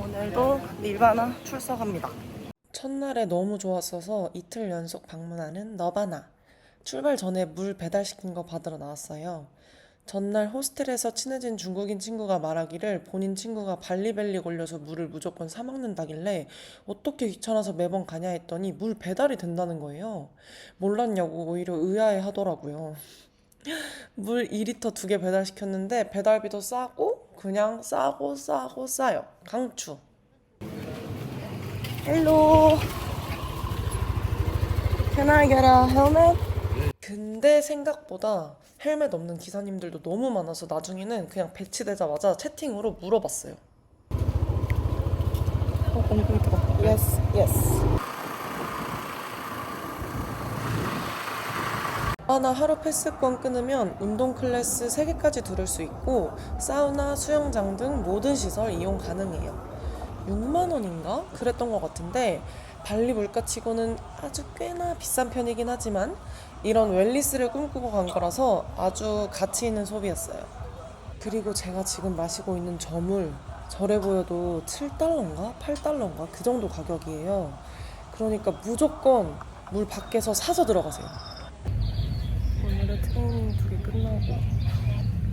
오늘도 닐바나 출석합니다. 첫날에 너무 좋았어서 이틀 연속 방문하는 너바나. 출발 전에 물 배달시킨 거 받으러 나왔어요. 전날 호스텔에서 친해진 중국인 친구가 말하기를 본인 친구가 발리벨리 걸려서 물을 무조건 사 먹는다길래 어떻게 귀찮아서 매번 가냐 했더니 물 배달이 된다는 거예요. 몰랐냐고 오히려 의아해 하더라고요. 물 2리터 2개 배달시켰는데 배달비도 싸고 그냥 싸고 싸요. 강추. Hello. Can I get a helmet? 근데 생각보다 헬멧 없는 기사님들도 너무 많아서 나중에는 그냥 배치되자마자 채팅으로 물어봤어요. 엉덩이 뜨거. Yes, yes. 하나 하루 패스권 끊으면 운동 클래스 3개까지 들을 수 있고 사우나, 수영장 등 모든 시설 이용 가능해요. 6만 원인가? 그랬던 것 같은데 발리 물가치고는 아주 꽤나 비싼 편이긴 하지만 이런 웰니스를 꿈꾸고 간 거라서 아주 가치 있는 소비였어요. 그리고 제가 지금 마시고 있는 저물 저래 보여도 7달러인가? 8달러인가? 그 정도 가격이에요. 그러니까 무조건 물 밖에서 사서 들어가세요. 오늘의 트레이닝 2개 끝나고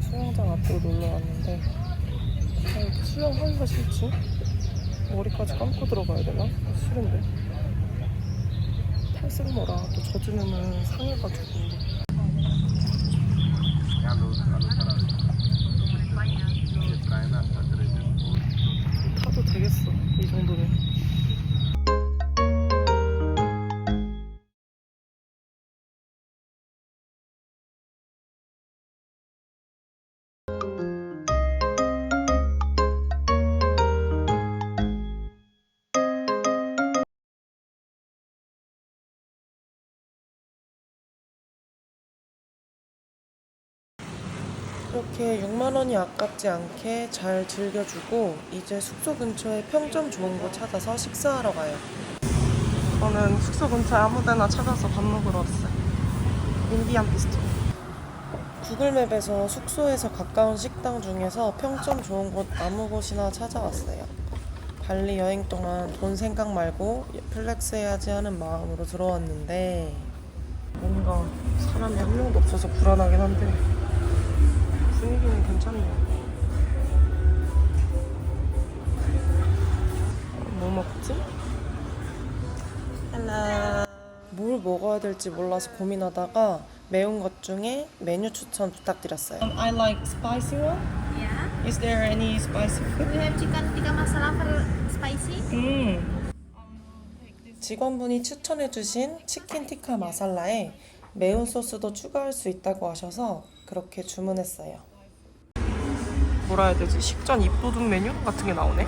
수영장 앞으로 놀러 왔는데 이렇게 수영하기가 싫지? 머리까지 감고 들어가야 되나? 싫은데 탈색모라 또 젖으면은 상해가지고 타도 되겠어 이 정도면. 이렇게 6만 원이 아깝지 않게 잘 즐겨주고 이제 숙소 근처에 평점 좋은 곳 찾아서 식사하러 가요. 저는 숙소 근처에 아무데나 찾아서 밥 먹으러 왔어요. 인디안 비스트로. 구글맵에서 숙소에서 가까운 식당 중에서 평점 좋은 곳 아무 곳이나 찾아왔어요. 발리 여행 동안 돈 생각 말고 플렉스 해야지 하는 마음으로 들어왔는데 뭔가 사람이 한 명도 없어서 불안하긴 한데 분위기는 괜찮네요. 뭐 먹지? 뭘 먹어야 될지 몰라서 고민하다가 매운 것 중에 메뉴 추천 부탁드렸어요. I like spicy one. Yeah. Is there any spicy We food? have chicken tikka masala for spicy. 직원분이 추천해주신 치킨 티카 마살라에 매운 소스도 추가할 수 있다고 하셔서 그렇게 주문했어요. 뭐라 해야 되지? 식전 입도둑 메뉴 같은 게 나오네.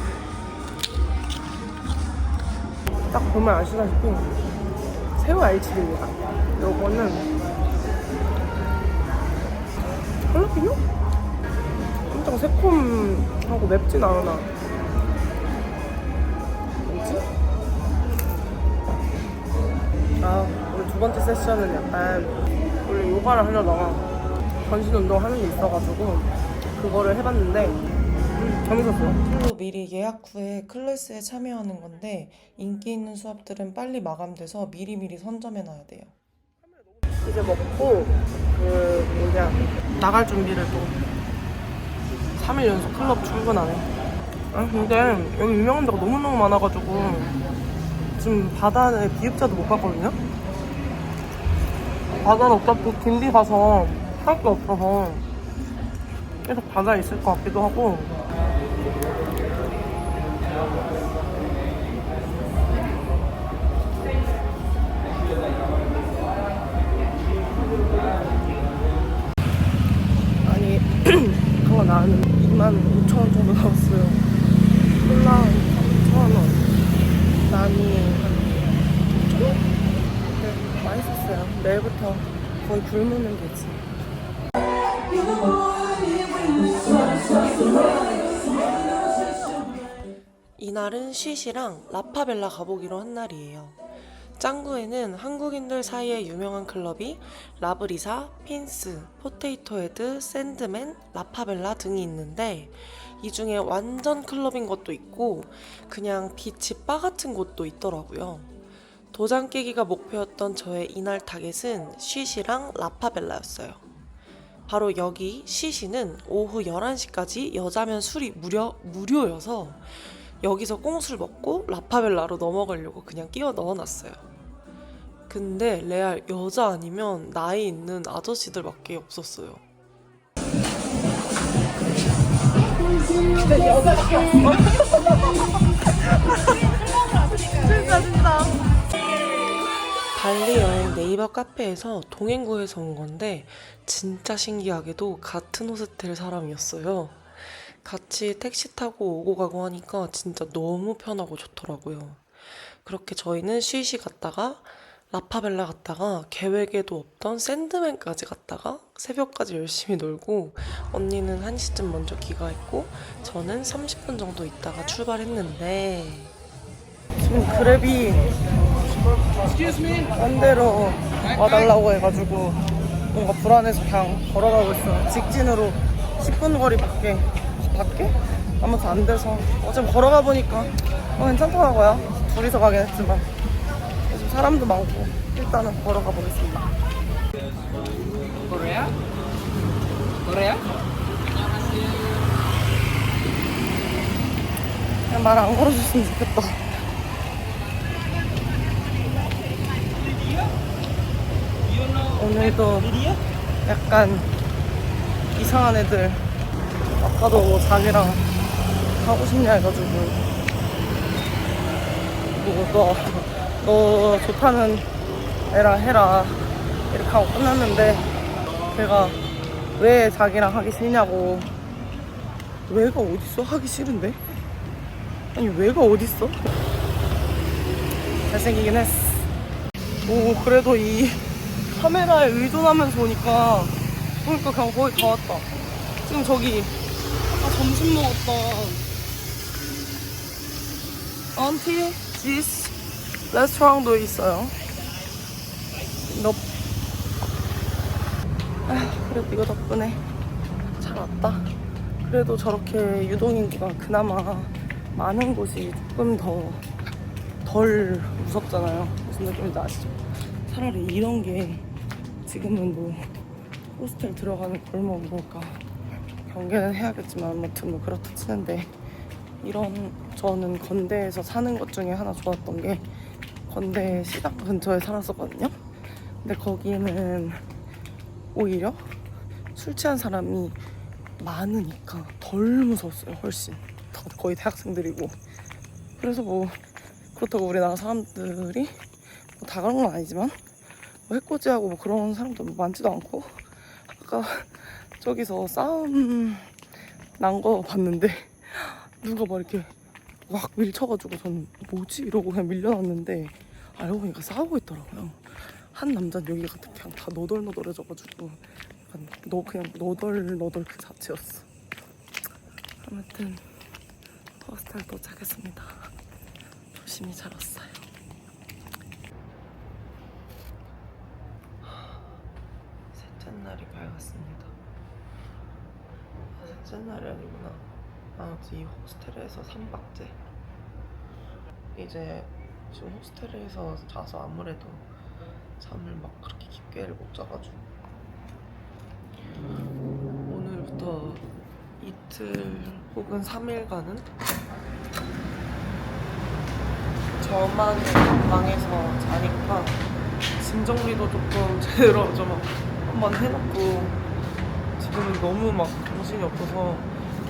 딱 보면 아시다시피 새우 알치입니다. 요거는 할라피뇨? 엄청 새콤하고 맵진 않아. 뭐지? 우리 두 번째 세션은 약간 원래 요가를 하려다가 전신 운동 하는 게 있어가지고 그거를 해봤는데 재밌었어요. 로 미리 예약 후에 클래스에 참여하는 건데 인기 있는 수업들은 빨리 마감돼서 미리미리 선점해놔야 돼요. 이제 먹고 나갈 준비를 또 3일 연속 클럽 출근하네. 근데 여기 유명한 데가 너무너무 많아가지고 지금 바다에 기숙사도 못 갔거든요. 바다는 어차피 딘디 가서 할 게 없어서 계속 바다에 있을 것 같기도 하고. 아니 그거 나는 25,000원 정도 나왔어요. 콜라 3,000원, 난이 2,000원? 네, 맛있었어요. 내일부터 거의 굶는 게지. 이날은 쉬시랑 라파벨라 가보기로 한 날이에요. 짱구에는 한국인들 사이에 유명한 클럽이 라브리사, 핀스, 포테이토헤드, 샌드맨, 라파벨라 등이 있는데 이 중에 완전 클럽인 것도 있고 그냥 비치 바 같은 곳도 있더라고요. 도장 깨기가 목표였던 저의 이날 타겟은 쉬시랑 라파벨라였어요. 바로 여기 쉬시는 오후 11시까지 여자면 술이 무료여서 여기서 꽁술 먹고 라파벨라로 넘어가려고 그냥 끼워 넣어놨어요. 근데 레알 여자 아니면 나이 있는 아저씨들밖에 없었어요. 진짜. 발리 여행 네이버 카페에서 동행구에서 온 건데 진짜 신기하게도 같은 호스텔 사람이었어요. 같이 택시 타고 오고 가고 하니까 진짜 너무 편하고 좋더라고요. 그렇게 저희는 쉬시 갔다가 라파벨라 갔다가 계획에도 없던 샌드맨까지 갔다가 새벽까지 열심히 놀고 언니는 1시쯤 먼저 귀가했고 저는 30분 정도 있다가 출발했는데 지금 그랩이 반대로 와달라고 해가지고 뭔가 불안해서 그냥 걸어가고 있어요. 직진으로 10분 거리 밖에? 아무튼 안 돼서 어제 걸어가 보니까 괜찮더라고요. 둘이서 가긴 했지만 요즘 사람도 많고 일단은 걸어가 보겠습니다. Korea? Korea? 그냥 말 안 걸어줬으면 좋겠다. 오늘도 약간 이상한 애들 아까도 뭐 자기랑 하고 싶냐 해가지고 뭐 너 좋다는 애랑 해라 이렇게 하고 끝났는데 걔가 왜 자기랑 하기 싫냐고. 왜가 어딨어? 하기 싫은데? 아니 왜가 어딨어? 잘생기긴 했어. 오 그래도 이 카메라에 의존하면서 오니까 그러니까 그냥 거의 다 왔다. 지금 저기 아까 점심 먹었던 안티 지스 레스토랑도 있어요. 그래도 이거 덕분에 잘 왔다. 그래도 저렇게 유동인구가 그나마 많은 곳이 조금 덜 무섭잖아요. 무슨 느낌인지 아시죠? 차라리 이런 게 지금은 뭐 호스텔 들어가는 골목 뭐가 경계는 해야겠지만 아무튼 뭐 그렇다 치는데 이런 저는 건대에서 사는 것 중에 하나 좋았던 게 건대 시장 근처에 살았었거든요. 근데 거기에는 오히려 술 취한 사람이 많으니까 덜 무서웠어요. 훨씬 거의 대학생들이고. 그래서 뭐 그렇다고 우리나라 사람들이 뭐 다 그런 건 아니지만 뭐 해코지하고 뭐 그런 사람도 많지도 않고. 아까 저기서 싸움 난 거 봤는데 누가 막 이렇게 막 밀쳐가지고 저는 뭐지? 이러고 그냥 밀려났는데 알고 보니까 싸우고 있더라고요. 한 남자는 여기가 그냥 다 너덜너덜해져가지고 그냥 너덜너덜 그 자체였어. 아무튼 호스텔 도착했습니다. 조심히 잘 왔어요. 셋째 날이 밝았습니다. 셋째 날이 아니구나. 아무튼 이 호스텔에서 3박째. 이제 지금 호스텔에서 자서 아무래도 잠을 막 그렇게 깊게를 못 자가지고 오늘부터 이틀 혹은 3일간은 저만의 방에서 자니까 짐 정리도 조금 제대로 좀 한번 해놓고 지금은 너무 막 정신이 없어서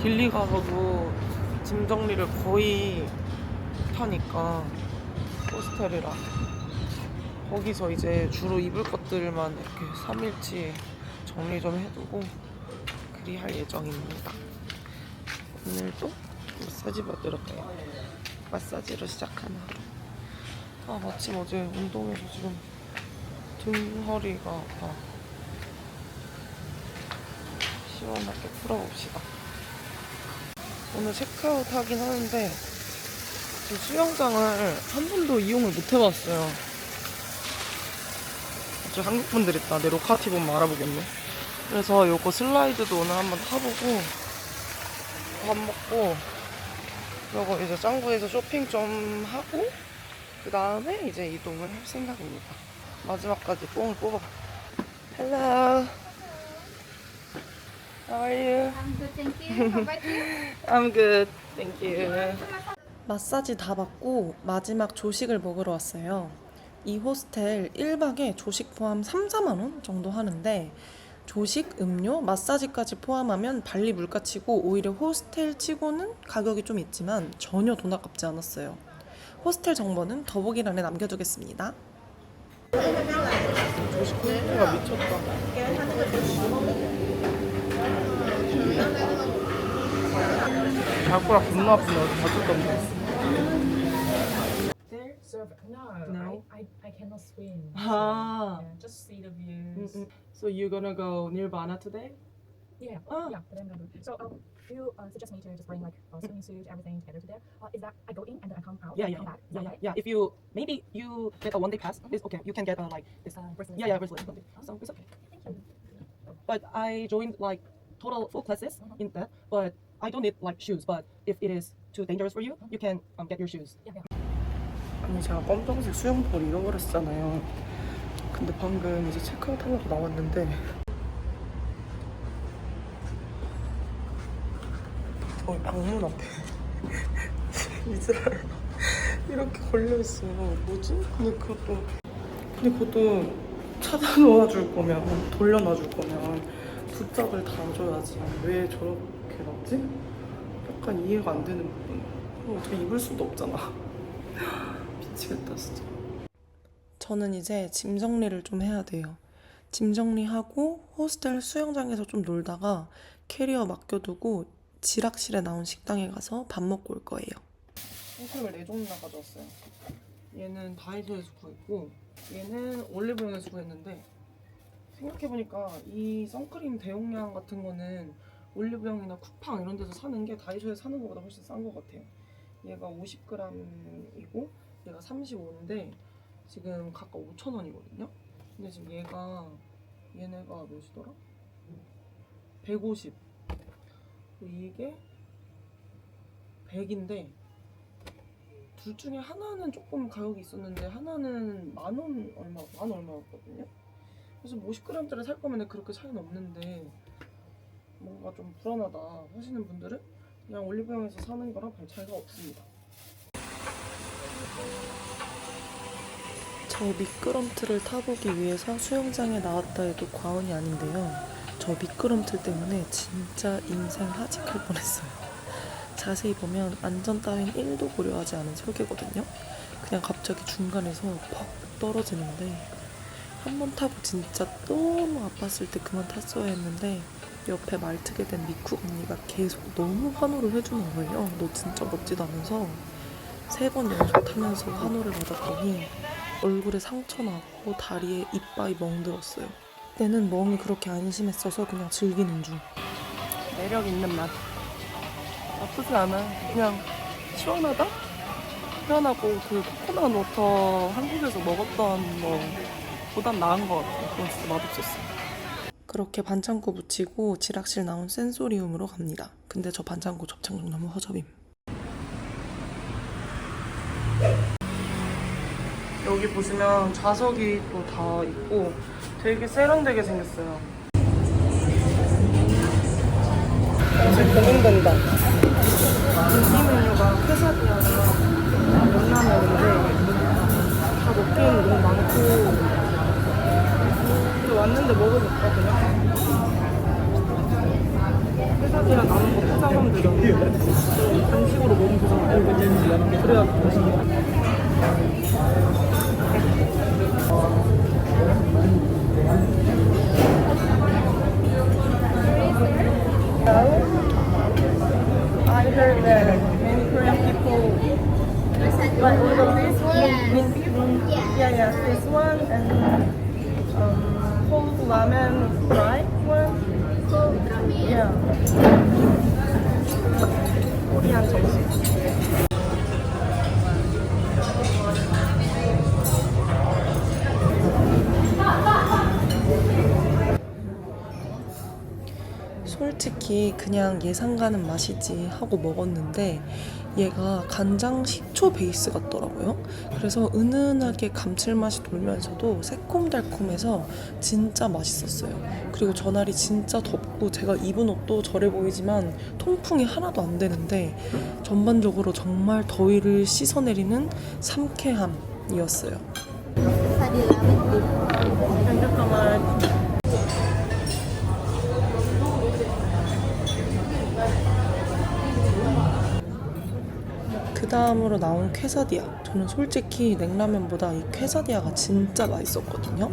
길리 가서도 짐 정리를 거의 못하니까 호스텔이라 거기서 이제 주로 입을 것들만 이렇게 3일치 정리 좀 해두고 그리 할 예정입니다. 오늘도 마사지 받으러 가요. 마사지로 시작하는 하루. 마침 어제 운동해서 지금 등 허리가 아파. 시원하게 풀어봅시다. 오늘 체크아웃 하긴 하는데 저 수영장을 한 번도 이용을 못 해봤어요. 저 한국 분들 있다. 내 로카티 보면 알아보겠네. 그래서 요거 슬라이드도 오늘 한번 타보고 밥 먹고 그리고 이제 짱구에서 쇼핑 좀 하고 그 다음에 이제 이동을 할 생각입니다. 마지막까지 뽕을 뽑아. Hello. How are you? I'm good, thank you. How about you? I'm good. Thank you. 마사지 다 받고 마지막 조식을 먹으러 왔어요. 이 호스텔 1박에 조식 포함 3, 4만 원 정도 하는데 조식, 음료, 마사지까지 포함하면 발리 물가치고 오히려 호스텔 치고는 가격이 좀 있지만 전혀 돈 아깝지 않았어요. 호스텔 정보는 더보기란에 남겨두겠습니다. 조식 퀄리티가 미쳤다. 발가락 겁나 아프네. 어디 다쳤던데. There? No. I cannot swim. Ah. Yeah, just see the views. So you're gonna go Nirvana today? Yeah, Ah. yeah, but I'm gonna do. So you suggest me to just bring like a swimming suit, everything together to there. Is that I go in and then I come out? Yeah, and yeah, come back? Is yeah, that yeah, right? yeah. If you maybe you get a one-day pass, it's okay. You can get like this. Bracelet. Yeah, bracelet. or something. So it's okay. Thank you. But I joined like total full classes in that. But I don't need like shoes. But if it is too dangerous for you, you can get your shoes. Yeah, yeah. 아니 제가 검정색 수영복을 잃어버렸잖아요. 근데 방금 이제 체크아웃 하려고 나왔는데 방문 앞에 이스라엘 이렇게 걸려있어. 뭐지? 근데 그것도 찾아놓아줄 거면 돌려놔줄 거면 붙잡을 달아줘야지. 왜 저렇게 놨지? 약간 이해가 안 되는 부분. 그럼 어떻게 입을 수도 없잖아. 미치겠다 진짜. 저는 이제 짐 정리를 좀 해야 돼요. 짐 정리하고 호스텔 수영장에서 좀 놀다가 캐리어 맡겨두고 지락실에 나온 식당에 가서 밥 먹고 올 거예요. 선크림을 4종류나 가져왔어요. 얘는 다이소에서 구했고 얘는 올리브영에서 구했는데 생각해보니까 이 선크림 대용량 같은 거는 올리브영이나 쿠팡 이런 데서 사는 게 다이소에서 사는 것보다 훨씬 싼 것 같아요. 얘가 50g이고 얘가 35인데 지금 각각 5,000원이거든요. 근데 지금 얘네가 몇이더라? 150. 이게 100인데 둘 중에 하나는 조금 가격이 있었는데 하나는 만 얼마였거든요. 그래서 50g짜리 살 거면 그렇게 차이는 없는데 뭔가 좀 불안하다 하시는 분들은 그냥 올리브영에서 사는 거랑 별 차이가 없습니다. 저 미끄럼틀을 타보기 위해서 수영장에 나왔다 해도 과언이 아닌데요. 저 미끄럼틀 때문에 진짜 인생 하직할 뻔했어요. 자세히 보면 안전 따윈 1도 고려하지 않은 설계거든요. 그냥 갑자기 중간에서 퍽 떨어지는데 한 번 타고 진짜 너무 아팠을 때 그만 탔어야 했는데 옆에 말트게 된 미쿡 언니가 계속 너무 환호를 해주는 거예요. 너 진짜 멋지다면서 3번 연속 타면서 환호를 받았더니 얼굴에 상처 나고 다리에 이빨이 멍들었어요. 때는 멍이 그렇게 안심했어서 그냥 즐기는 중. 매력 있는 맛. 나쁘진 않아. 그냥 시원하다? 시원하고 그 코코넛 워터 한국에서 먹었던 거보단 나은 것 같아. 그건 진짜 맛없었어. 그렇게 반창고 붙이고 지락실 나온 센소리움으로 갑니다. 근데 저 반창고 접착력 너무 허접임. 여기 보시면 좌석이 또 다 있고 되게 세련되게 생겼어요. 이제 적응된다. 인기 메뉴가 퀘사디아랑 명란면인데 다 먹기에는 너무 많고 근데 왔는데 먹어볼까 그냥? 퀘사디아 남은 거 포장하면 되잖아. 간식으로 먹으면 되잖아. 그래야 맛있어. I heard that many Korean people like order this one. Yeah, this one and cold ramen fry one. Cold ramen. Yeah. 코리안 정식. 솔직히 솔직히 그냥 예상 가는 맛이지 하고 먹었는데 얘가 간장 식초 베이스 같더라고요. 그래서 은은하게 감칠맛이 돌면서도 새콤달콤해서 진짜 맛있었어요. 그리고 전날이 진짜 덥고 제가 입은 옷도 저래 보이지만 통풍이 하나도 안 되는데 전반적으로 정말 더위를 씻어내리는 상쾌함이었어요. 그 다음으로 나온 퀘사디아. 저는 솔직히 냉라면보다 이 퀘사디아가 진짜 맛있었거든요.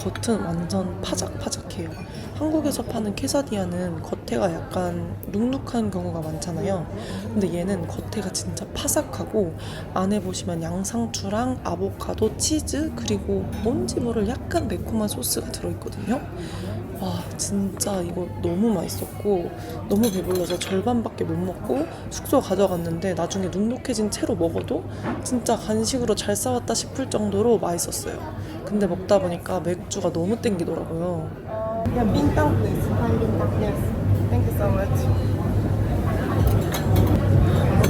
겉은 완전 파작파작해요. 한국에서 파는 퀘사디아는 겉에가 약간 눅눅한 경우가 많잖아요. 근데 얘는 겉에가 진짜 파삭하고 안에 보시면 양상추랑 아보카도, 치즈, 그리고 뭔지 모를 약간 매콤한 소스가 들어있거든요. 와, 진짜 이거 너무 맛있었고 너무 배불러서 절반밖에 못 먹고 숙소 가져갔는데 나중에 눅눅해진 채로 먹어도 진짜 간식으로 잘 싸웠다 싶을 정도로 맛있었어요. 근데 먹다 보니까 맥주가 너무 땡기더라고요. Yeah, bintang please. One bintang. Yes. Thank you so much.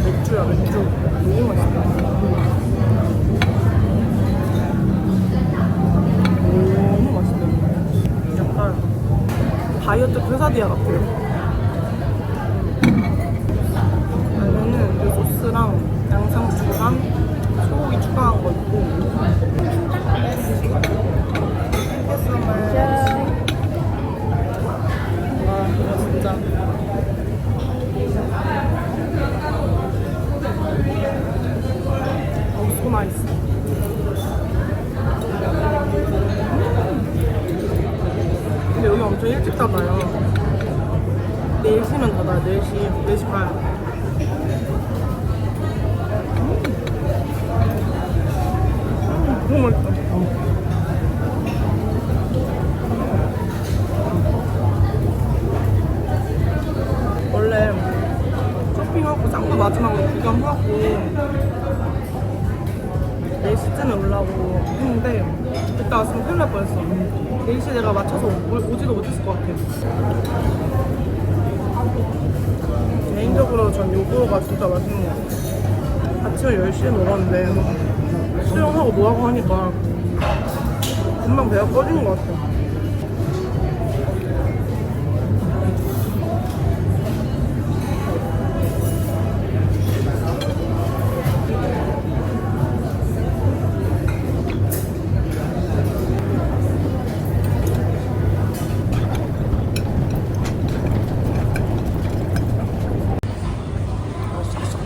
맥주야, 맥주. 너무 맛있다. 너무 맛있네. 약간 다이어트 퀘사디아 같아요. 안에는 이 소스랑 양상추랑 소고기 추가한 거 있고. 와, 이거 진짜. so nice. 근데 여기 엄청 일찍 닫아요. 4시면 닫아요. 4시 반. 너무 맛있다. 원래 쇼핑하고 짱구 마지막으로 구경하고 4시쯤에 오려고 했는데 그때 왔으면 큰일 날 뻔했어. 4시 내가 맞춰서 오지도 못했을 것 같아. 개인적으로 전 요거가 진짜 맛있는 것 같아요. 아침에 10시에 먹었는데 수영하고 뭐하고 하니까 금방 배가 꺼지는 것 같아요.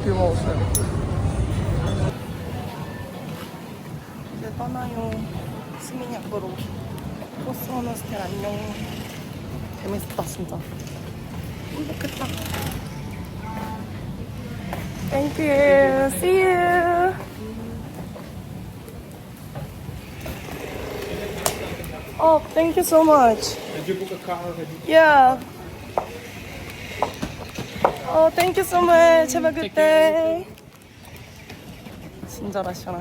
먹었어요. 이제 떠나요. 스미냐크로. 코스모노 스텔 안녕. 재밌었다 진짜. 행복했다. Thank you. See you. Oh, thank you so much. Did you book a car already? Yeah. Oh, thank you so much. Have a good day. 친절하시네.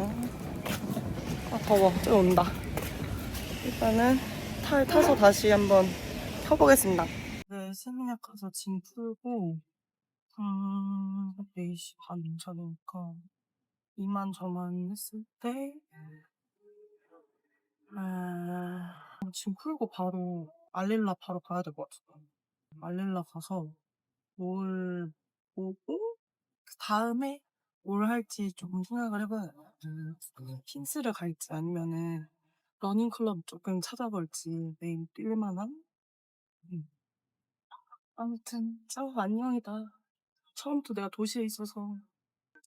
아, 더워. 또 온다. 일단은 타서 다시 한번 켜보겠습니다. 네, 세미냐 가서 짐 풀고 4시 반 전이니까 이만저만 했을 때 짐 풀고 바로 알릴라 바로 가야 될 것 같아요. 알릴라 가서 뭘 보고 그 다음에 뭘 할지 조금 생각을 해봐야 돼요. 킨스를 갈지 아니면은 러닝클럽 조금 찾아볼지 내일 뛸만한. 아무튼 짱구 안녕이다. 처음부터 내가 도시에 있어서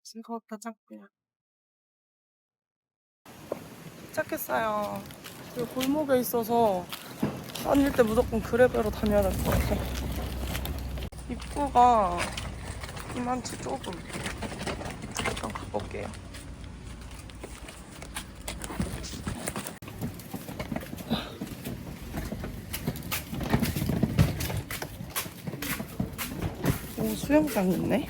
즐거웠다 짱구야. 도착했어요. 그리고 골목에 있어서 다닐 때 무조건 그래배로 다녀야 될 것 같아. 입구가 이만치 조금. 잠깐 가볼게요. 오, 수영장 있네.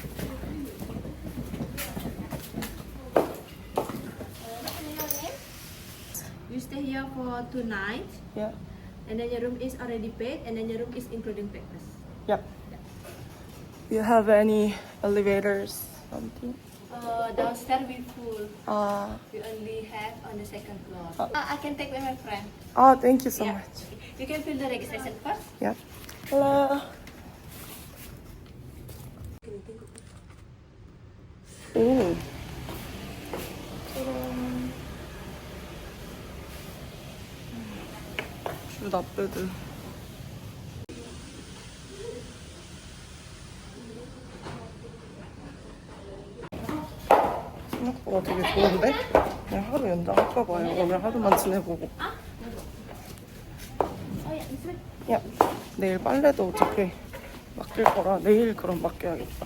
You stay here for 2 nights, Yeah. and then your room is already paid, and then your room is including breakfast. Yep. Do you have any elevators? Something? Downstairs we full. Ah, We only have on the second floor. I can take with my friend. thank you so Yeah. much. You can fill the registration first. Yeah. Hello. 오. 짜란. 주 나베드. 생각보다 되게 좋은데? 그냥 하루 연장할까 봐요. 오늘 하루만 지내보고. 야, 내일 빨래도 어차피 맡길 거라 내일 그럼 맡겨야겠다.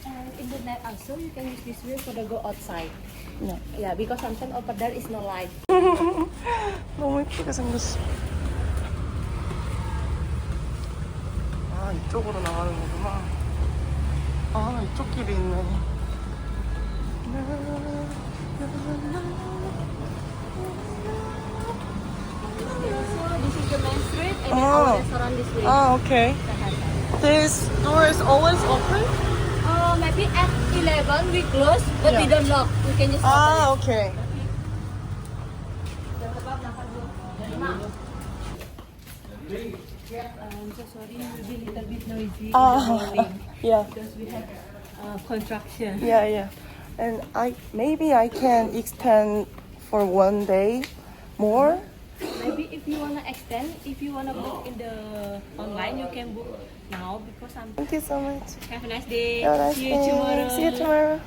And in the night also you can use this way for the go outside. 네. Yeah, because sometimes over there is no light. 너무 예쁘게 생겼어. 아, 이쪽으로 나가는 거구나. 아, 이쪽 길이 있네. So this is the main street and then Oh. our restaurant this way. 아, okay. This door is always open? Maybe at 11 we close, but Yeah. we don't lock. We can just open 아, okay. I'm so sorry, it will be a little bit noisy 아, yeah. because we have contraction. Yeah. And maybe I can extend for 1 day more. Maybe if you wanna extend, if you wanna book in the online, you can book now because I'm. Thank you so much. Have a nice day. Have a nice See you day. tomorrow. See you tomorrow.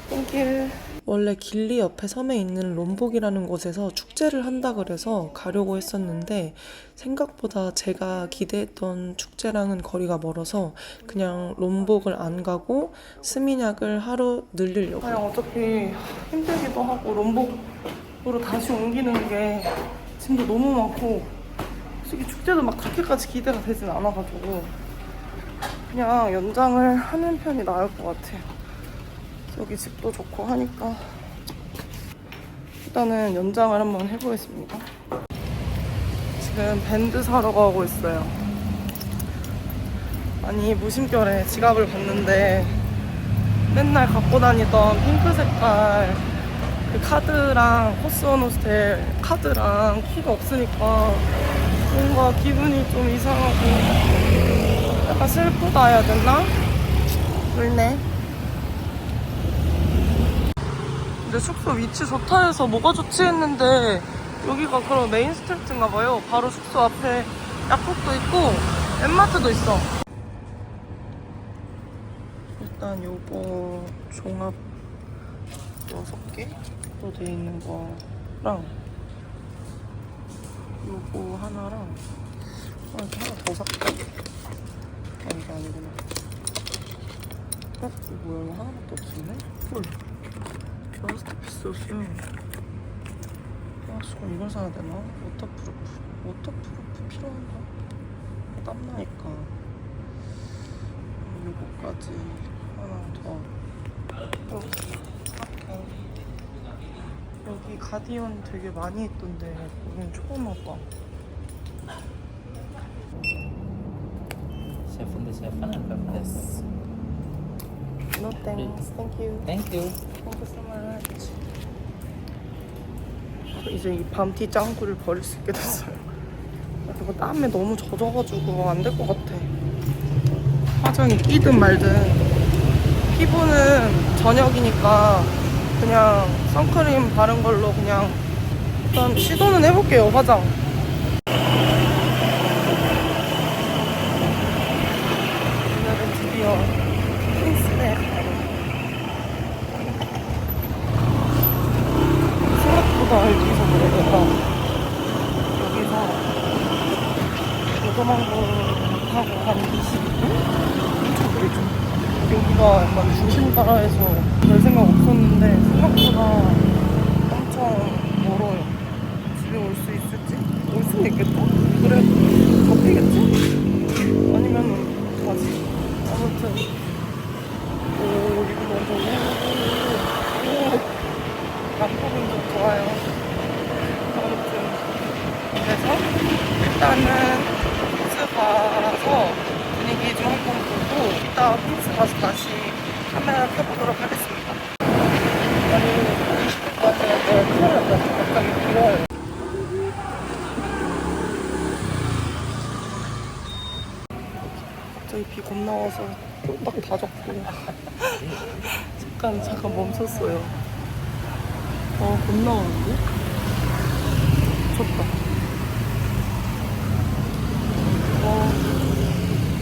Thank you. 원래 길리 옆에 섬에 있는 롬복이라는 곳에서 축제를 한다 그래서 가려고 했었는데 생각보다 제가 기대했던 축제랑은 거리가 멀어서 그냥 롬복을 안 가고 스미냑을 하루 늘리려고. 그냥 어차피 힘들기도 하고 롬복으로 다시 옮기는 게 짐도 너무 많고 솔직히 축제도 막 그렇게까지 기대가 되진 않아가지고 그냥 연장을 하는 편이 나을 것 같아요. 여기 집도 좋고 하니까 일단은 연장을 한번 해보겠습니다. 지금 밴드 사러 가고 있어요. 아니 무심결에 지갑을 봤는데 맨날 갖고 다니던 핑크 색깔 그 카드랑 코스원 호스텔 카드랑 키가 없으니까 뭔가 기분이 좀 이상하고 약간 슬프다 해야 되나? 울네. 근데 숙소 위치 좋다 해서 뭐가 좋지 했는데 여기가 그런 메인 스트리트인가 봐요. 바로 숙소 앞에 약국도 있고 엠마트도 있어. 일단 요거 종합 6개로 돼 있는 거랑 요거 하나랑 이렇게 하나 더 살까? 아 이게 아니구나. 이거 뭐야? 이거 하나밖에 없었네? 헐. 라스트 피스였어요. 아, 저건 이걸 사야 되나? 워터프루프 필요한가? 땀나니까. 요거까지 하나 더. 여기 가디언 되게 많이 있던데, 거긴 처음 와봐. 77 and Yes. No thanks. Thank you. Thank you. Thank you so much. 이제 이 밤티 짱구를 버릴 수 있게 됐어요. 이거 땀에 너무 젖어가지고 안 될 것 같아. 화장이 끼든 말든. 피부는 저녁이니까 그냥 선크림 바른 걸로 그냥 일단 시도는 해볼게요, 화장. 오늘은 드디어 킹스에 생각보다 여기서 그러니까 여기서 요거만고 타고 한 22분? 엄청 걸리죠. 여기가 약간 중심가라 해서 별 생각 없었는데 생각보다 엄청 멀어요. 집에 올 수 있을지? 올 수는 있겠다. 그래 접히겠지? 아니면은 뭐지? 아무튼 이거 완전 오 남편은 좀 좋아요. 아무튼 그래서 일단은 버스 가서 분위기 좀 한번 보고 겁나 와서 쫄딱 다 젖고 잠깐 멈췄어요. 겁나 오는데? 미쳤다.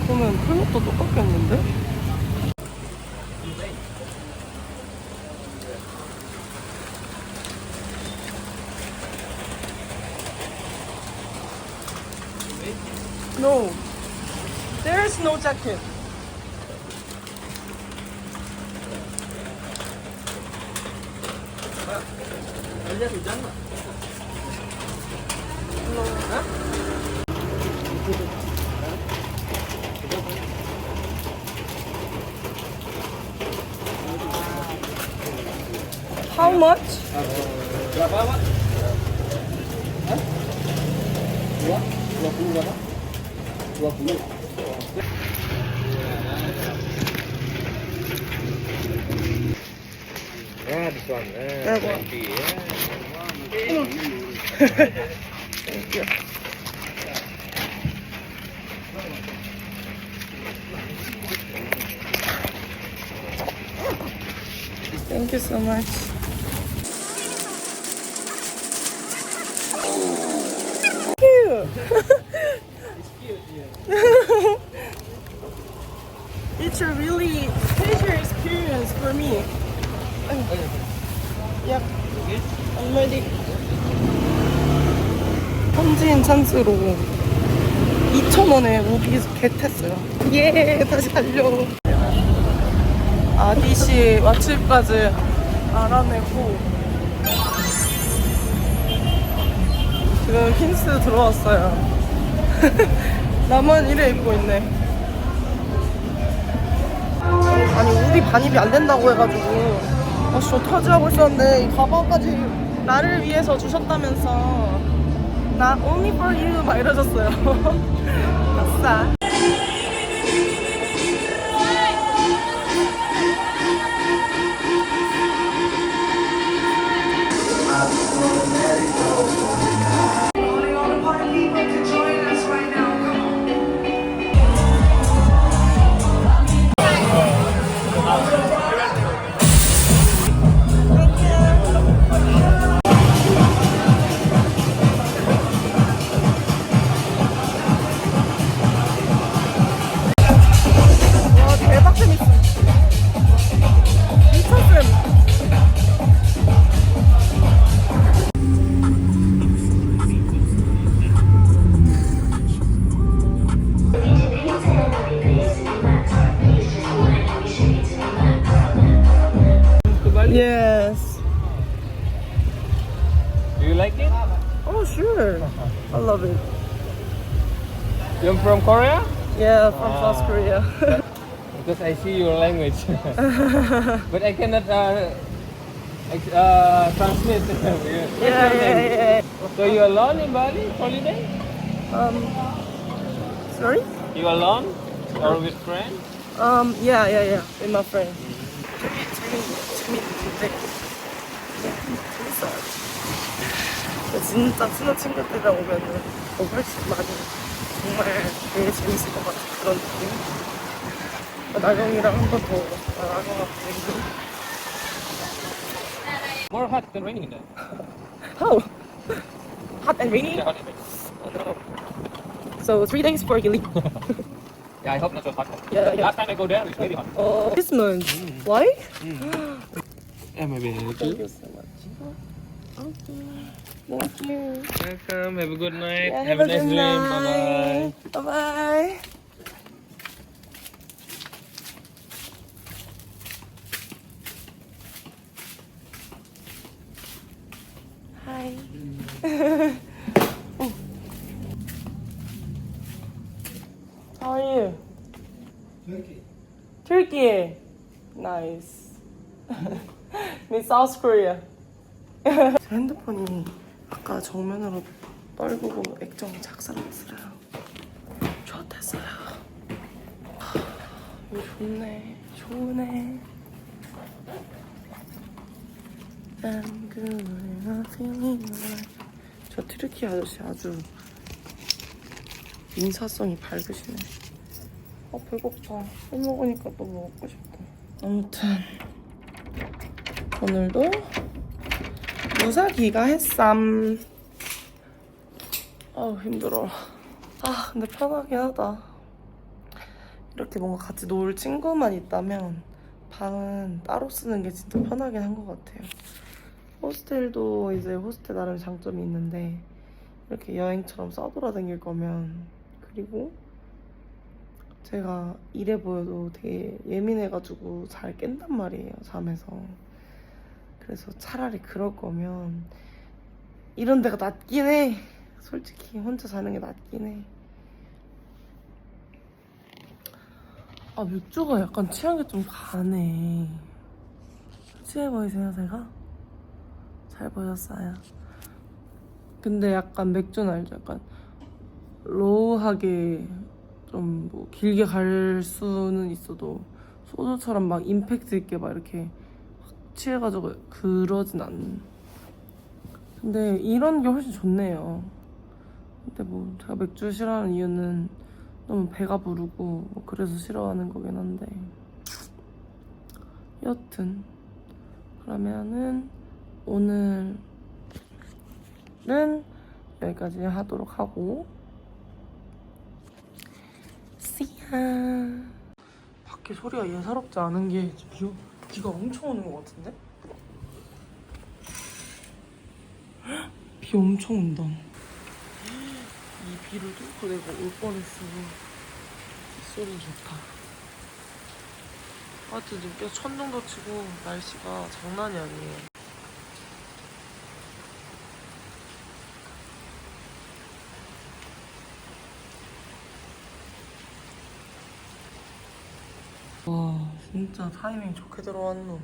그러면 클럽도 똑같겠는데? No, there's no jacket. How much? Berapa, Pak? Hah? 20 berapa? 20. Yeah, this one. That one. Thank you. Thank you so much. Cute. It's a really pleasure experience for me. Yep, I'm ready. 현지인 찬스로 2,000원에 우비 겟했어요. 예, 다시 달려. 아디시 맛집까지 알아내고 지금 킨스 들어왔어요. 나만 이래 입고 있네. 아니 우리 반입이 안 된다고 해가지고 씨 어떡하지 하고 있었는데 이 가방까지 나를 위해서 주셨다면서 나 only for you 막 이러셨어요. 아싸. Yes. Do you like it? Oh, sure. I love it. You're from Korea? Yeah, from South Korea. Because I see your language. But I cannot translate. Yeah. So you alone in Bali holiday? Sorry? You alone or with friends? Yeah. With my friend. 재밌는데. 재밌어요. 진짜 친한 친구들이랑 오면은 훨씬 많이 정말 되게 재밌을 것 같은 그런 느낌. 나경이랑 한 번 더 나갈 것 같은. More hot than raining in there. How? Hot and rainy? Yeah, hot and raining. So 3 days before you leave. Yeah, I hope not so hot. Yeah. Last time I go there, it's very hot. Oh, this month. Why? Yeah, maybe. Thank you so much. Okay. Thank you. Welcome. Have a good night. Yeah, have a nice dream. Bye bye. Bye-bye. Hi. Oh. How are you? Turkey. Nice. Me South Korea. 제 핸드폰이 아까 정면으로 떨구고 액정이 작살났어요. 좋았어요. 이거 좋네. I'm good and I'm feeling alright. 저 트르키 아저씨 아주 인사성이 밝으시네. 배고파. 또 먹으니까 또 먹고 싶어. 아무튼 오늘도 무사기가 했쌈. 아우 힘들어. 근데 편하긴 하다. 이렇게 뭔가 같이 놀 친구만 있다면 방은 따로 쓰는 게 진짜 편하긴 한 것 같아요. 호스텔도 이제 호스텔 나름 장점이 있는데 이렇게 여행처럼 싸돌아다닐 거면, 그리고 제가 이래 보여도 되게 예민해가지고 잘 깬단 말이에요, 잠에서. 그래서 차라리 그럴 거면 이런 데가 낫긴 해. 솔직히 혼자 자는 게 낫긴 해. 맥주가 약간 취향이 좀 가네. 취해 보이세요, 제가? 잘 보였어요. 근데 약간 맥주는 알죠? 약간 로우하게 좀 뭐 길게 갈 수는 있어도 소주처럼 막 임팩트 있게 막 이렇게 확 취해가지고 그러진 않는. 근데 이런 게 훨씬 좋네요. 근데 뭐 제가 맥주 싫어하는 이유는 너무 배가 부르고 뭐 그래서 싫어하는 거긴 한데, 여튼 그러면은 오늘은 여기까지 하도록 하고, See ya. 밖에 소리가 예사롭지 않은 게 비가 엄청 오는 것 같은데? 비 엄청 온다. 이 비를 뚫고 내가 올 뻔했으면 소리 좋다. 하여튼 지금 계속 천둥도 치고 날씨가 장난이 아니에요. 와 진짜 타이밍 좋게 들어왔노.